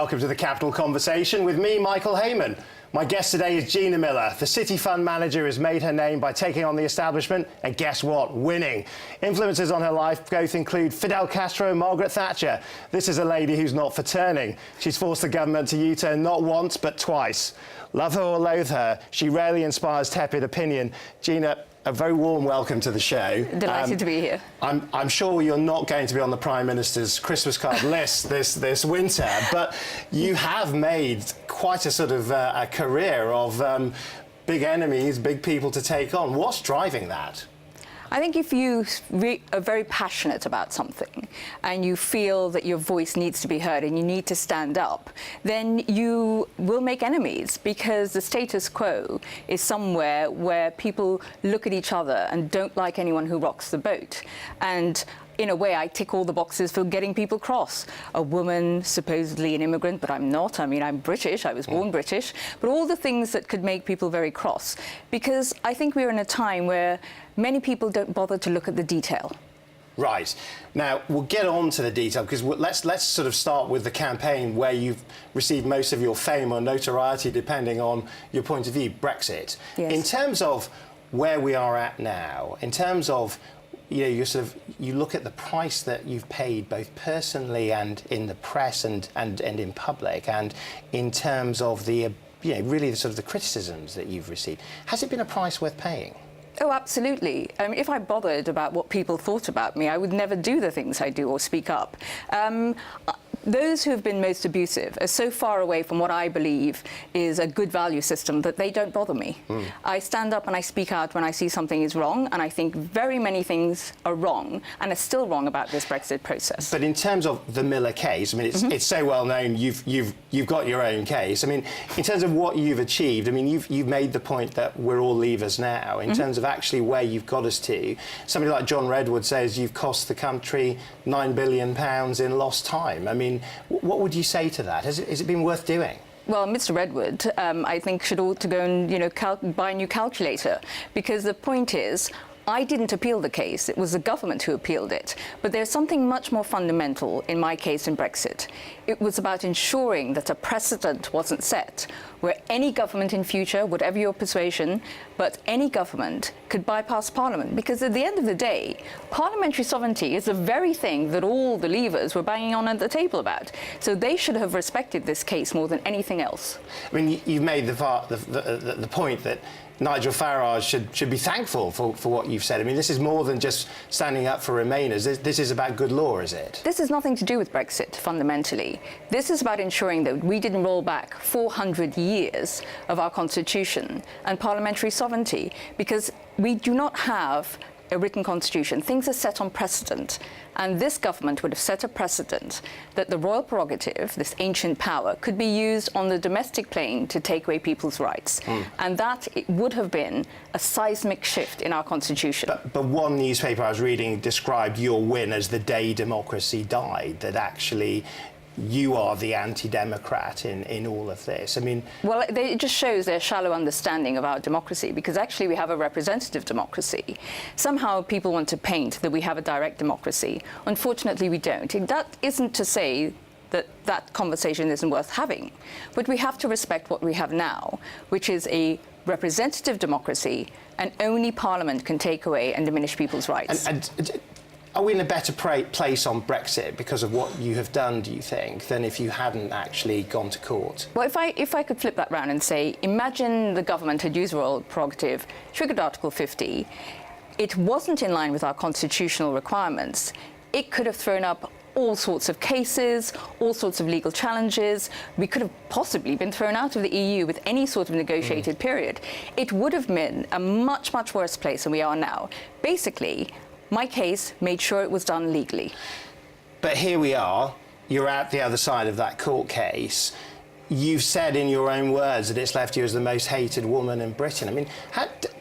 welcome to the Capital Conversation with me, Michael Hayman. My guest today is Gina Miller. The City Fund manager has made her name by taking on the establishment and guess what? Winning. Influences on her life both include Fidel Castro and Margaret Thatcher. This is a lady who's not for turning. She's forced the government to U-turn not once but twice. Love her or loathe her, she rarely inspires tepid opinion. Gina, a very warm welcome to the show. Delighted to be here. I'm sure you're not going to be on the Prime Minister's Christmas card list this winter, but you have made quite a sort of a career of big enemies, big people to take on. What's driving that? I think if you are very passionate about something and you feel that your voice needs to be heard and you need to stand up, then you will make enemies, because the status quo is somewhere where people look at each other and don't like anyone who rocks the boat. And in a way, I tick all the boxes for getting people cross. A woman, supposedly an immigrant, but I'm not. I mean, I'm British. I was born British. But all the things that could make people very cross. Because I think we're in a time where many people don't bother to look at the detail. Right. Now, we'll get on to the detail, because let's sort of start with the campaign where you've received most of your fame or notoriety, depending on your point of view, Brexit. Yes. In terms of where we are at now, in terms of you look at the price that you've paid both personally and in the press and in public, and in terms of the really the sort of the criticisms that you've received. Has it been a price worth paying? Oh, absolutely. If I bothered about what people thought about me, I would never do the things I do or speak up. Those who have been most abusive are so far away from what I believe is a good value system that they don't bother me. I stand up and I speak out when I see something is wrong, and I think very many things are wrong and are still wrong about this Brexit process. But in terms of the Miller case, I mean, it's so well known. You've got your own case. I mean, in terms of what you've achieved, I mean, you've made the point that we're all leavers now. In terms of actually where you've got us to, somebody like John Redwood says you've cost the country £9 billion in lost time. I mean, what would you say to that? Has it been worth doing? Well, Mr. Redwood, I think, should ought to go and buy a new calculator, because the point is, I didn't appeal the case. It was the government who appealed it. But there's something much more fundamental in my case in Brexit. It was about ensuring that a precedent wasn't set where any government in future, whatever your persuasion, but any government could bypass Parliament. Because at the end of the day, parliamentary sovereignty is the very thing that all the leavers were banging on at the table about. So they should have respected this case more than anything else. I mean, you've made the point that Nigel Farage should be thankful for what you've said. I mean, this is more than just standing up for Remainers. This is about good law, is it? This has nothing to do with Brexit, fundamentally. This is about ensuring that we didn't roll back 400 years of our constitution and parliamentary sovereignty, because we do not have a written constitution. Things are set on precedent, and this government would have set a precedent that the royal prerogative, this ancient power, could be used on the domestic plane to take away people's rights. And that it would have been a seismic shift in our constitution. But one newspaper I was reading described your win as the day democracy died, that actually you are the anti-democrat in all of this. I mean... Well, it just shows their shallow understanding of our democracy, because actually we have a representative democracy. Somehow people want to paint that we have a direct democracy. Unfortunately, we don't. That isn't to say that that conversation isn't worth having, but we have to respect what we have now, which is a representative democracy, and only Parliament can take away and diminish people's rights. Are we in a better place on Brexit because of what you have done, do you think, than if you hadn't actually gone to court? Well, if I could flip that round and say, imagine the government had used royal prerogative, triggered Article 50, it wasn't in line with our constitutional requirements, it could have thrown up all sorts of cases, all sorts of legal challenges. We could have possibly been thrown out of the EU with any sort of negotiated period. It would have been a much, much worse place than we are now. Basically, my case made sure it was done legally. But here we are, you're at the other side of that court case. You've said in your own words that it's left you as the most hated woman in Britain. I mean,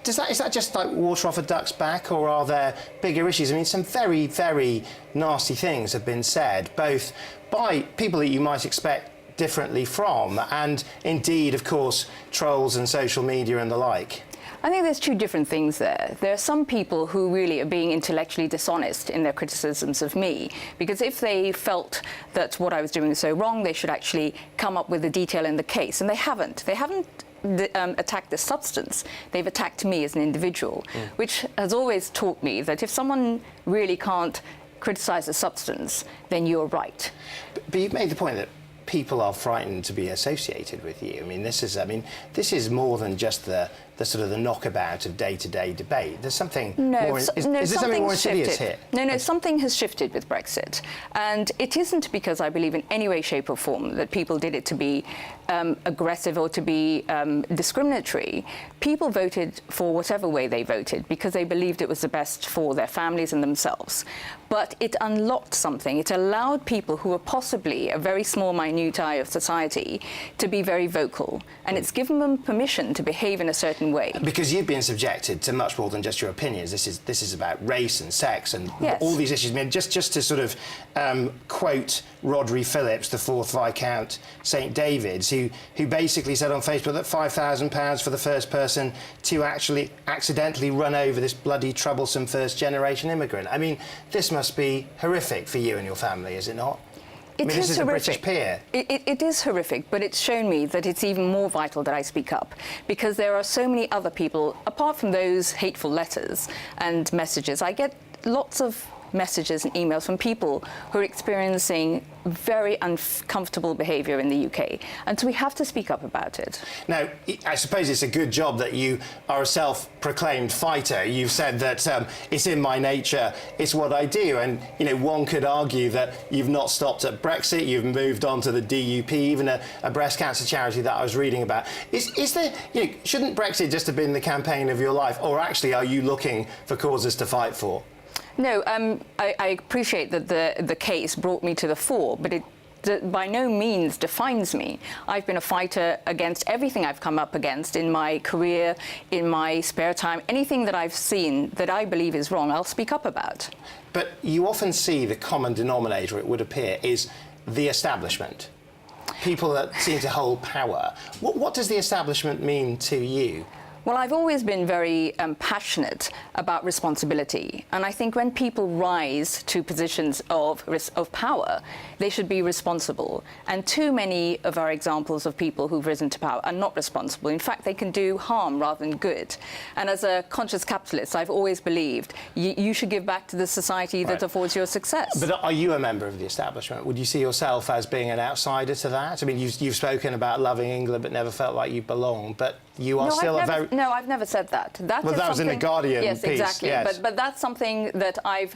is that just like water off a duck's back, or are there bigger issues? I mean, some very, very nasty things have been said, both by people that you might expect differently from, and indeed, of course, trolls and social media and the like. I think there's two different things there. There are some people who really are being intellectually dishonest in their criticisms of me, because if they felt that what I was doing was so wrong, they should actually come up with the detail in the case, and they haven't. They haven't attacked the substance. They've attacked me as an individual, which has always taught me that if someone really can't criticize the substance, then you're right. But you've made the point that people are frightened to be associated with you. I mean, this is more than just the sort of the knockabout of day-to-day debate. There's something more. Is there something more insidious here? No, something has shifted with Brexit, and it isn't because I believe in any way, shape, or form that people did it to be aggressive or to be discriminatory. People voted for whatever way they voted because they believed it was the best for their families and themselves. But it unlocked something. It allowed people who were possibly a very small minutiae of society to be very vocal, and it's given them permission to behave in a certain way. Because you've been subjected to much more than just your opinions. This is about race and sex and all these issues. I mean, just to sort of quote Rodri Phillips, the 4th Viscount St David's, who basically said on Facebook that £5,000 for the first person to actually accidentally run over this bloody troublesome first-generation immigrant. I mean, this must be horrific for you and your family, is it not? This is a British peer. It is horrific, but it's shown me that it's even more vital that I speak up, because there are so many other people, apart from those hateful letters and messages. I get lots of messages and emails from people who are experiencing very uncomfortable behaviour in the UK, and so we have to speak up about it. Now, I suppose it's a good job that you are a self-proclaimed fighter. You've said that it's in my nature, it's what I do, and one could argue that you've not stopped at Brexit, you've moved on to the DUP, even a breast cancer charity that I was reading about. Is there, shouldn't Brexit just have been the campaign of your life, or actually are you looking for causes to fight for? No, I appreciate that the case brought me to the fore, but it by no means defines me. I've been a fighter against everything I've come up against in my career, in my spare time. Anything that I've seen that I believe is wrong, I'll speak up about. But you often see the common denominator, it would appear, is the establishment. People that seem to hold power. What does the establishment mean to you? Well, I've always been very passionate about responsibility, and I think when people rise to positions of power, they should be responsible. And too many of our examples of people who've risen to power are not responsible. In fact, they can do harm rather than good. And as a conscious capitalist, I've always believed you should give back to the society that affords your success. But are you a member of the establishment? Would you see yourself as being an outsider to that? I mean, you've spoken about loving England but never felt like you belong, but you are No, I've never said that. That was in the Guardian piece. Yes, exactly. Yes. But that's something that I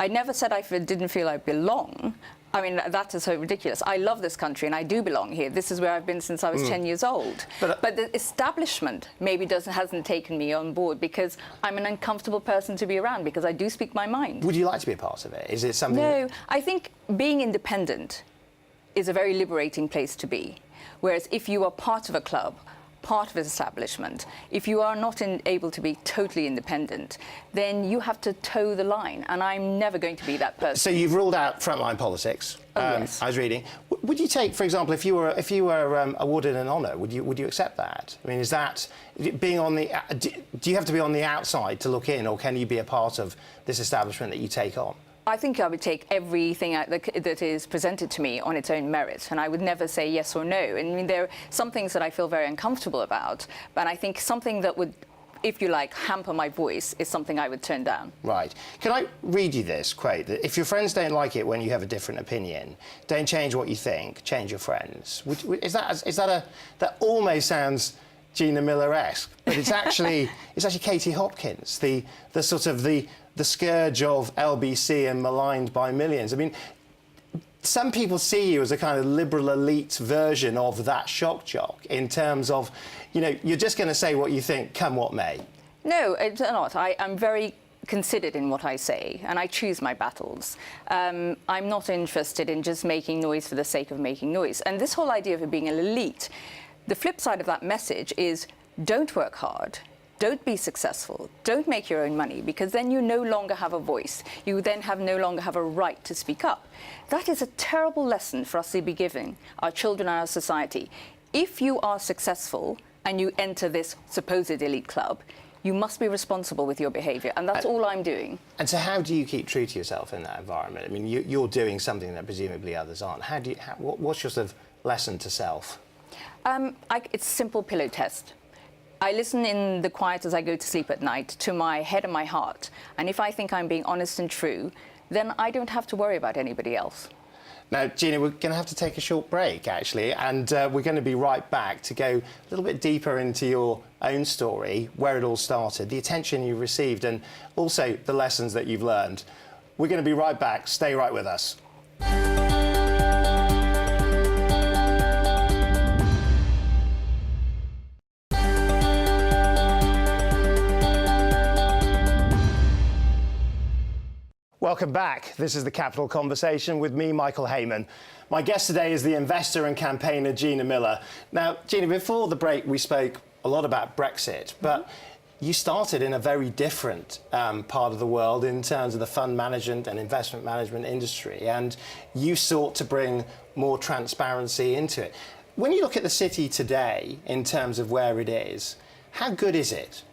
never said I didn't feel I belong. I mean, that is so ridiculous. I love this country and I do belong here. This is where I've been since I was 10 years old. But the establishment maybe hasn't taken me on board because I'm an uncomfortable person to be around, because I do speak my mind. Would you like to be a part of it? Is it something... No, I think being independent is a very liberating place to be. Whereas if you are part of a club, part of an establishment, if you are not able to be totally independent, then you have to toe the line, and I'm never going to be that person. So you've ruled out frontline politics. Yes. I was reading. Would you take, for example, if you were awarded an honour, would you accept that? I mean, is that being on the? Do you have to be on the outside to look in, or can you be a part of this establishment that you take on? I think I would take everything that is presented to me on its own merit, and I would never say yes or no. I mean, there are some things that I feel very uncomfortable about, but I think something that would, if you like, hamper my voice is something I would turn down. Right. Can I read you this quote? That if your friends don't like it when you have a different opinion, don't change what you think, change your friends. That almost sounds Gina Miller-esque, but it's actually Katie Hopkins, the sort of the scourge of LBC and maligned by millions. I mean, some people see you as a kind of liberal elite version of that shock jock in terms of, you're just going to say what you think, come what may. No, it's not. I'm very considered in what I say, and I choose my battles. I'm not interested in just making noise for the sake of making noise. And this whole idea of it being an elite, the flip side of that message is don't work hard. Don't be successful. Don't make your own money, because then you no longer have a voice. You then no longer have a right to speak up. That is a terrible lesson for us to be giving our children and our society. If you are successful and you enter this supposed elite club, You must be responsible with your behaviour, and that's all I'm doing. And so how do you keep true to yourself in that environment? I mean, you're doing something that presumably others aren't. What's your sort of lesson to self? It's a simple pillow test. I listen in the quiet as I go to sleep at night to my head and my heart. And if I think I'm being honest and true, then I don't have to worry about anybody else. Now, Gina, we're going to have to take a short break, actually, and we're going to be right back to go a little bit deeper into your own story, where it all started, the attention you received, and also the lessons that you've learned. We're going to be right back. Stay right with us. Welcome back. This is the Capital Conversation with me, Michael Hayman. My guest today is the investor and campaigner Gina Miller. Now, Gina, before the break, we spoke a lot about Brexit, but you started in a very different part of the world in terms of the fund management and investment management industry, and you sought to bring more transparency into it. When you look at the city today, in terms of where it is, how good is it?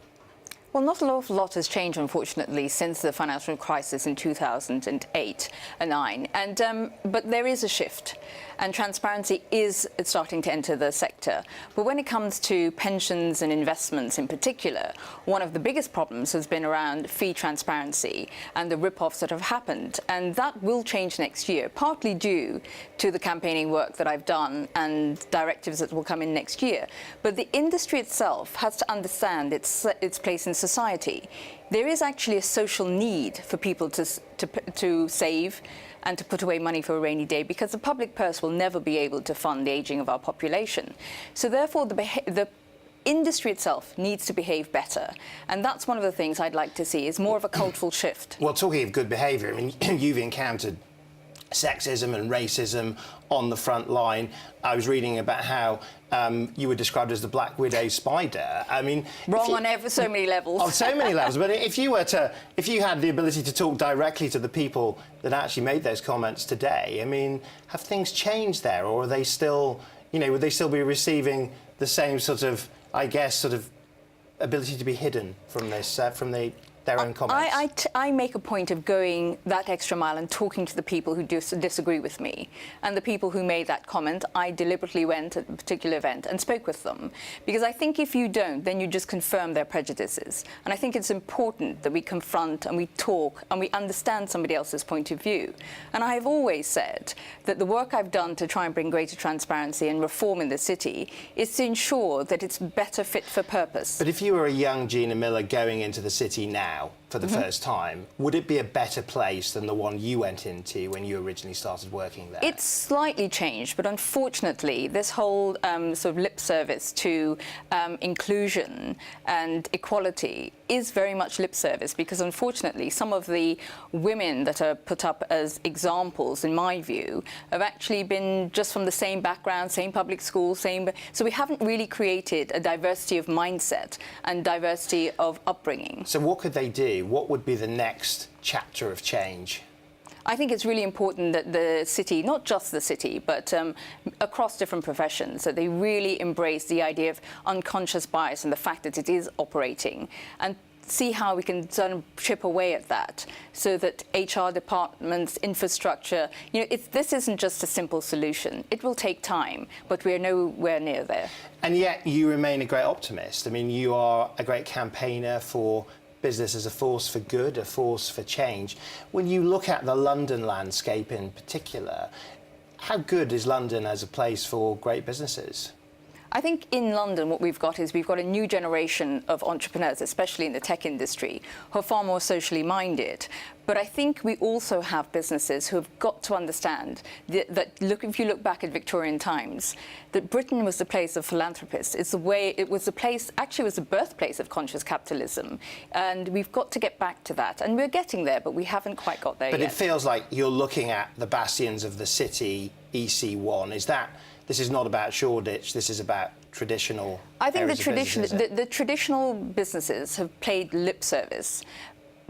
Well, not an awful lot has changed, unfortunately, since the financial crisis in 2008 and 2009. But there is a shift, and transparency is starting to enter the sector. But when it comes to pensions and investments in particular, one of the biggest problems has been around fee transparency and the rip-offs that have happened. And that will change next year, partly due to the campaigning work that I've done and directives that will come in next year. But the industry itself has to understand its place in society. There is actually a social need for people to save and to put away money for a rainy day, because the public purse will never be able to fund the ageing of our population. So therefore, the industry itself needs to behave better. And that's one of the things I'd like to see, is more of a cultural shift. Well, talking of good behaviour, I mean, you've encountered sexism and racism on the front line. I was reading about how you were described as the Black Widow spider. I mean, wrong on ever so many levels. On so many levels. But if you had the ability to talk directly to the people that actually made those comments today, I mean, have things changed there, or are they still, would they still be receiving the same sort of, I guess, sort of ability to be hidden from this, their own comments? I make a point of going that extra mile and talking to the people who disagree with me. And the people who made that comment, I deliberately went at a particular event and spoke with them. Because I think if you don't, then you just confirm their prejudices. And I think it's important that we confront and we talk and we understand somebody else's point of view. And I have always said that the work I've done to try and bring greater transparency and reform in the city is to ensure that it's better fit for purpose. But if you were a young Gina Miller going into the city now, for the first time, would it be a better place than the one you went into when you originally started working there? It's slightly changed, but unfortunately, this whole sort of lip service to inclusion and equality is very much lip service, because unfortunately, some of the women that are put up as examples, in my view, have actually been just from the same background, same public school, so we haven't really created a diversity of mindset and diversity of upbringing. So what could they do? What would be the next chapter of change? I think it's really important that the city, not just the city, but across different professions, that they really embrace the idea of unconscious bias and the fact that it is operating, and see how we can sort of chip away at that, so that HR departments, infrastructure, this isn't just a simple solution. It will take time, but we're nowhere near there. And yet you remain a great optimist. I mean, you are a great campaigner for business as a force for good, a force for change. When you look at the London landscape in particular, how good is London as a place for great businesses? I think in London what we've got a new generation of entrepreneurs, especially in the tech industry, who are far more socially minded. But I think we also have businesses who have got to understand that if you look back at Victorian times, that Britain was the place of philanthropists. It was the birthplace of conscious capitalism. And we've got to get back to that. And we're getting there, but we haven't quite got there yet. But it feels like you're looking at the bastions of the city, EC1. This is not about Shoreditch, this is about traditional I think the traditional businesses have played lip service.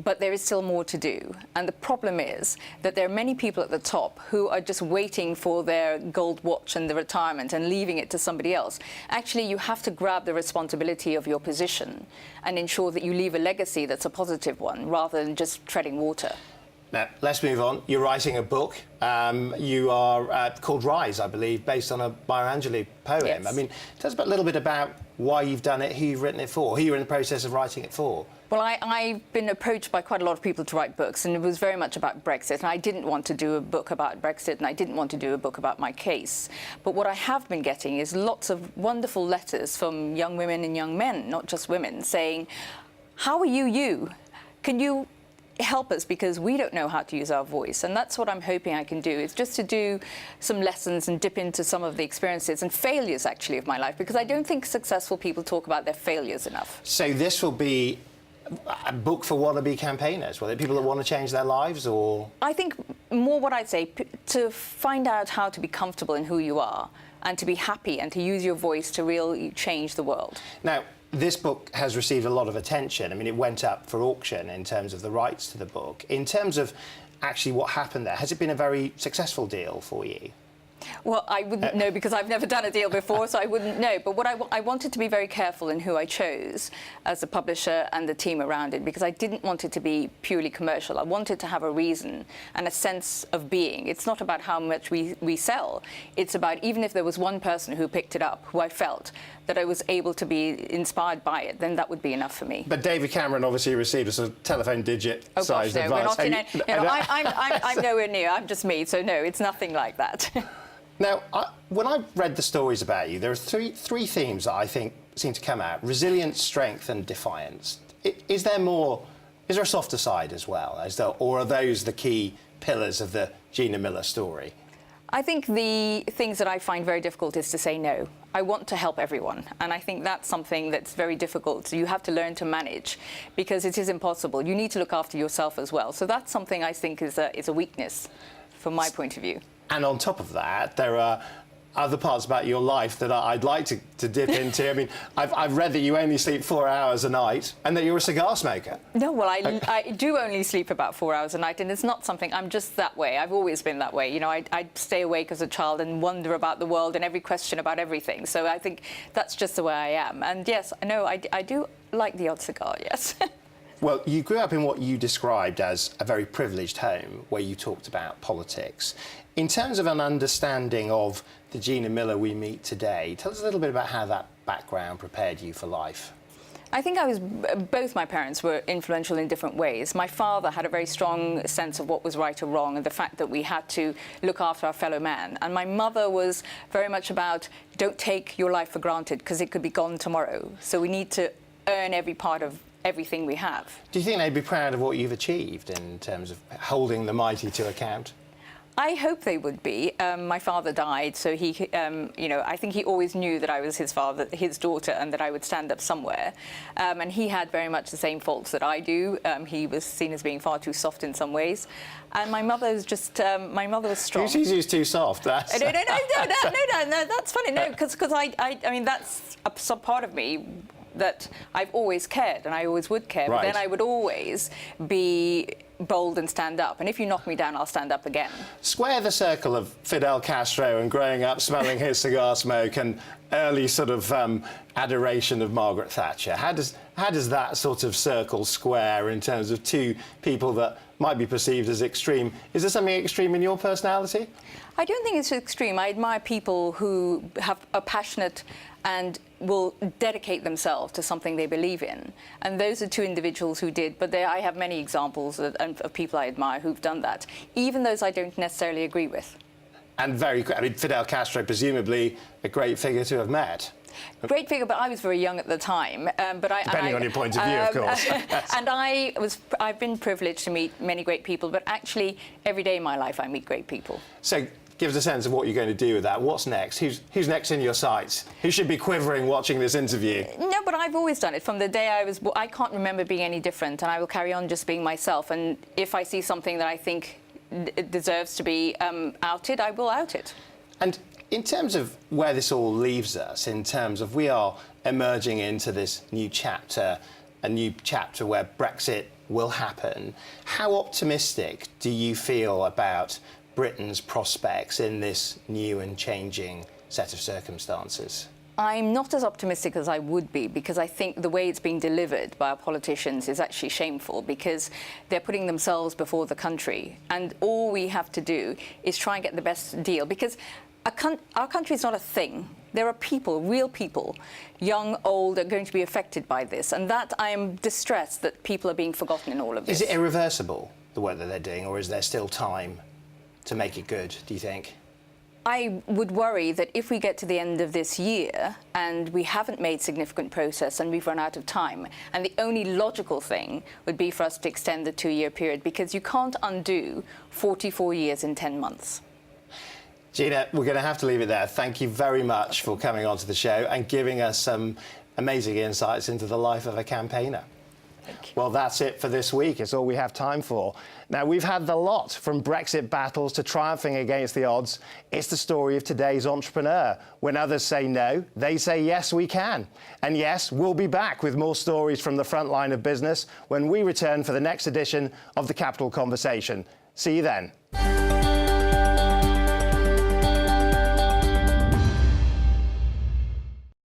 but there is still more to do. And the problem is that there are many people at the top who are just waiting for their gold watch and the retirement and leaving it to somebody else. Actually, you have to grab the responsibility of your position and ensure that you leave a legacy that's a positive one, rather than just treading water. Now, let's move on. You're writing a book. You are called Rise, I believe, based on a Maya Angelou poem. Yes. I mean, tell us a little bit about why you've done it, who you've written it for, who you're in the process of writing it for. Well, I've been approached by quite a lot of people to write books, and it was very much about Brexit. And I didn't want to do a book about Brexit, and I didn't want to do a book about my case. But what I have been getting is lots of wonderful letters from young women and young men, not just women, saying, how are you? Can you help us, because we don't know how to use our voice? And that's what I'm hoping I can do, is just to do some lessons and dip into some of the experiences and failures, actually, of my life, because I don't think successful people talk about their failures enough. So this will be a book for wannabe campaigners, will it? People that want to change their lives, or...? I think more what I'd say, to find out how to be comfortable in who you are and to be happy and to use your voice to really change the world. Now, this book has received a lot of attention. I mean, it went up for auction in terms of the rights to the book. In terms of actually what happened there, has it been a very successful deal for you? Well, I wouldn't know, because I've never done a deal before, so I wouldn't know. But what I wanted to be very careful in who I chose as a publisher and the team around it, because I didn't want it to be purely commercial. I wanted to have a reason and a sense of being. It's not about how much we sell. It's about, even if there was one person who picked it up, who I felt that I was able to be inspired by it, then that would be enough for me. But David Cameron obviously received a sort of telephone digit-sized no, advice. we're not, I'm nowhere near. I'm just me, so no, it's nothing like that. Now, when I read the stories about you, there are three themes that I think seem to come out: resilience, strength, and defiance. Is there a softer side as well, or are those the key pillars of the Gina Miller story? I think the things that I find very difficult is to say no. I want to help everyone, and I think that's something that's very difficult. You have to learn to manage, because it is impossible. You need to look after yourself as well. So that's something I think is a weakness from my point of view. And on top of that, there are other parts about your life that I'd like to dip into. I mean, I've read that you only sleep 4 hours a night and that you're a cigar smoker. No, well, I do only sleep about 4 hours a night, and it's not something, I'm just that way. I've always been that way. You know, I'd stay awake as a child and wonder about the world and every question about everything. So I think that's just the way I am. And yes, no, I do like the odd cigar, yes. Well, you grew up in what you described as a very privileged home where you talked about politics. In terms of an understanding of the Gina Miller we meet today, tell us a little bit about how that background prepared you for life. I think both my parents were influential in different ways. My father had a very strong sense of what was right or wrong, and the fact that we had to look after our fellow man. And my mother was very much about, don't take your life for granted, because it could be gone tomorrow. So we need to earn every part of everything we have. Do you think they'd be proud of what you've achieved in terms of holding the mighty to account? I hope they would be. My father died, so he, you know, I think he always knew that I was his daughter, and that I would stand up somewhere. And he had very much the same faults that I do. He was seen as being far too soft in some ways. And my mother was just, my mother was strong. She's used too soft. That's... No, that's funny. No, because I mean, that's a part of me that I've always cared, and I always would care. Right. But then I would always be bold and stand up. And if you knock me down, I'll stand up again. Square the circle of Fidel Castro and growing up smelling his cigar smoke and early sort of adoration of Margaret Thatcher. How does that sort of circle square in terms of two people that might be perceived as extreme? Is there something extreme in your personality? I don't think it's extreme. I admire people who are passionate and will dedicate themselves to something they believe in. And those are two individuals who did, but I have many examples of people I admire who've done that, even those I don't necessarily agree with. And I mean, Fidel Castro, presumably a great figure to have met. Great figure, but I was very young at the time. Depending on your point of view, of course. And I've been privileged to meet many great people, but actually every day in my life I meet great people. So give us a sense of what you're going to do with that. What's next? Who's next in your sights? Who should be quivering watching this interview? No, but I've always done it. From the day I was born, I can't remember being any different, and I will carry on just being myself. And if I see something that I think it deserves to be outed, I will out it. And in terms of where this all leaves us, in terms of we are emerging into this new chapter, a new chapter where Brexit will happen. How optimistic do you feel about Britain's prospects in this new and changing set of circumstances? I'm not as optimistic as I would be, because I think the way it's being delivered by our politicians is actually shameful, because they're putting themselves before the country. And all we have to do is try and get the best deal, because our country is not a thing. There are people, real people, young, old, are going to be affected by this. And that I am distressed that people are being forgotten in all of this. Is it irreversible, the work that they're doing, or is there still time to make it good, do you think? I would worry that if we get to the end of this year and we haven't made significant progress and we've run out of time, and the only logical thing would be for us to extend the 2-year period, because you can't undo 44 years in 10 months. Gina, we're going to have to leave it there. Thank you very much for coming onto the show and giving us some amazing insights into the life of a campaigner. Well, that's it for this week. It's all we have time for. Now, we've had the lot, from Brexit battles to triumphing against the odds. It's the story of today's entrepreneur. When others say no, they say yes, we can. And yes, we'll be back with more stories from the front line of business when we return for the next edition of the Capital Conversation. See you then.